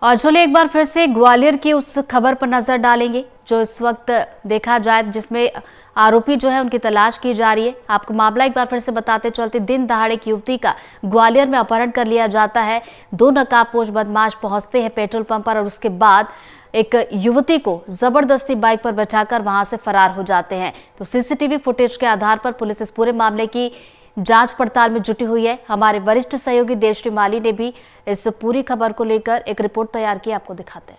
और चलिए एक बार फिर से ग्वालियर की उस खबर पर नजर डालेंगे जो इस वक्त देखा जाए, जिसमें आरोपी जो है उनकी तलाश की जा रही है। आपको मामला एक बार फिर से बताते चलते, दिन दहाड़े एक युवती का ग्वालियर में अपहरण कर लिया जाता है। दो नकाबपोश बदमाश पहुंचते हैं पेट्रोल पंप पर और उसके बाद एक युवती को जबरदस्ती बाइक पर बैठाकर वहां से फरार हो जाते हैं। तो सीसीटीवी फुटेज के आधार पर पुलिस इस पूरे मामले की जांच पड़ताल में जुटी हुई है। हमारे वरिष्ठ सहयोगी देवश्री माली ने भी इस पूरी खबर को लेकर एक रिपोर्ट तैयार की, आपको दिखाते हैं।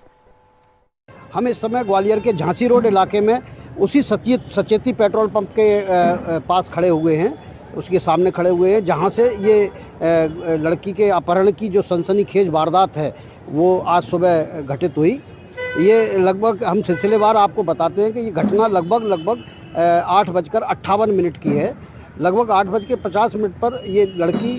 हम इस समय ग्वालियर के झांसी रोड इलाके में उसी सचेती पेट्रोल पंप के पास खड़े हुए हैं, उसके सामने खड़े हुए हैं, जहां से ये लड़की के अपहरण की जो सनसनीखेज वारदात है वो आज सुबह घटित हुई। ये लगभग हम सिलसिलेवार आपको बताते हैं कि ये घटना लगभग 8:58 की है। लगभग 8:50 पर ये लड़की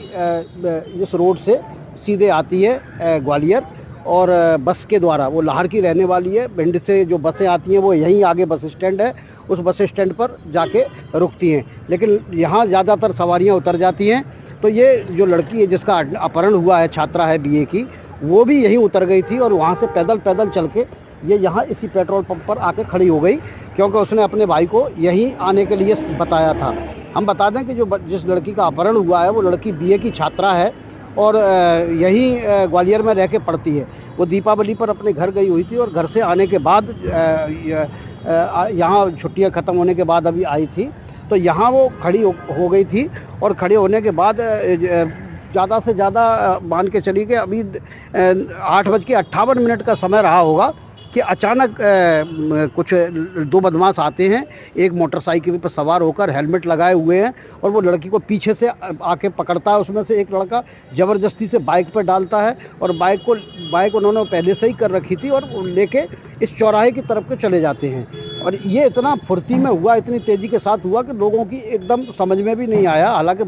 इस रोड से सीधे आती है ग्वालियर, और बस के द्वारा, वो लाहौर की रहने वाली है। भिंड से जो बसें आती हैं वो यहीं आगे बस स्टैंड है, उस बस स्टैंड पर जाके रुकती हैं, लेकिन यहाँ ज़्यादातर सवारियाँ उतर जाती हैं। तो ये जो लड़की है जिसका अपहरण हुआ है, छात्रा है बीए की, वो भी यहीं उतर गई थी और वहाँ से पैदल चल के ये यहाँ इसी पेट्रोल पंप पर आके खड़ी हो गई, क्योंकि उसने अपने भाई को यहीं आने के लिए बताया था। हम बता दें कि जिस लड़की का अपहरण हुआ है वो लड़की बीए की छात्रा है और यहीं ग्वालियर में रह के पढ़ती है। वो दीपावली पर अपने घर गई हुई थी और घर से आने के बाद यहाँ छुट्टियाँ ख़त्म होने के बाद अभी आई थी, तो यहाँ वो खड़ी हो गई थी। और खड़े होने के बाद ज़्यादा से ज़्यादा मान के चली कि अभी 8:58 का समय रहा होगा कि अचानक कुछ दो बदमाश आते हैं, एक मोटरसाइकिल पर सवार होकर हेलमेट लगाए हुए हैं, और वो लड़की को पीछे से आके पकड़ता है। उसमें से एक लड़का ज़बरदस्ती से बाइक पर डालता है और बाइक उन्होंने पहले से ही कर रखी थी और लेके इस चौराहे की तरफ के चले जाते हैं। और ये इतना फुर्ती में हुआ, इतनी तेज़ी के साथ हुआ कि लोगों की एकदम समझ में भी नहीं आया। हालांकि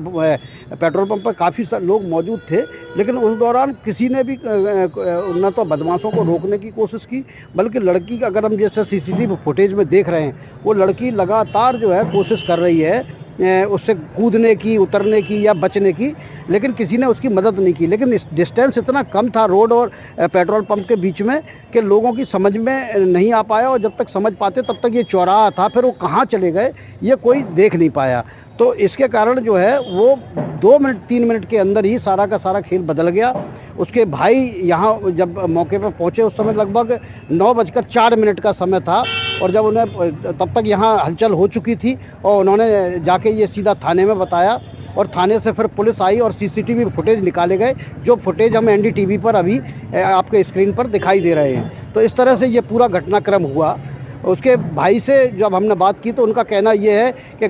पेट्रोल पंप पर काफ़ी लोग मौजूद थे, लेकिन उस दौरान किसी ने भी न तो बदमाशों को रोकने की कोशिश की, बल्कि लड़की का, अगर हम जैसे सीसीटीवी फुटेज में देख रहे हैं, वो लड़की लगातार जो है कोशिश कर रही है उससे कूदने की, उतरने की या बचने की, लेकिन किसी ने उसकी मदद नहीं की। लेकिन डिस्टेंस इतना कम था रोड और पेट्रोल पंप के बीच में कि लोगों की समझ में नहीं आ पाया, और जब तक समझ पाते तब तक ये चौराहा था, फिर वो कहाँ चले गए ये कोई देख नहीं पाया। तो इसके कारण जो है वो 2-3 मिनट के अंदर ही सारा का सारा खेल बदल गया। उसके भाई यहाँ जब मौके पर पहुँचे उस समय लगभग 9:04 का समय था, और जब उन्हें तब तक यहाँ हलचल हो चुकी थी और उन्होंने जाके ये सीधा थाने में बताया, और थाने से फिर पुलिस आई और सीसीटीवी फुटेज निकाले गए, जो फुटेज हम एनडीटीवी पर अभी आपके स्क्रीन पर दिखाई दे रहे हैं। तो इस तरह से ये पूरा घटनाक्रम हुआ। उसके भाई से जब हमने बात की तो उनका कहना ये है कि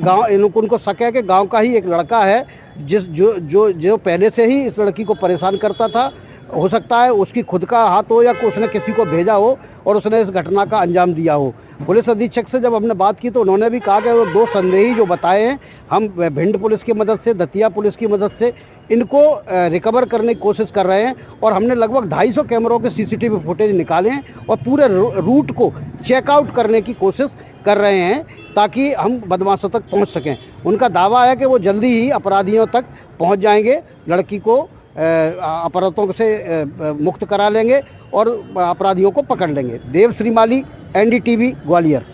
उनको शक है कि गांव का ही एक लड़का है जो पहले से ही इस लड़की को परेशान करता था। हो सकता है उसकी खुद का हाथ हो या उसने किसी को भेजा हो और उसने इस घटना का अंजाम दिया हो। पुलिस अधीक्षक से जब हमने बात की तो उन्होंने भी कहा कि वो 2 संदेही जो बताए हैं, हम भिंड पुलिस की मदद से, दतिया पुलिस की मदद से इनको रिकवर करने की कोशिश कर रहे हैं, और हमने लगभग 250 कैमरों के सीसीटीवी फुटेज निकाले हैं और पूरे रूट को चेकआउट करने की कोशिश कर रहे हैं ताकि हम बदमाशों तक पहुंच सकें। उनका दावा है कि वो जल्दी ही अपराधियों तक पहुंच जाएंगे, लड़की को अपराधों से मुक्त करा लेंगे और अपराधियों को पकड़ लेंगे। देवश्री माली, एनडीटीवी, ग्वालियर।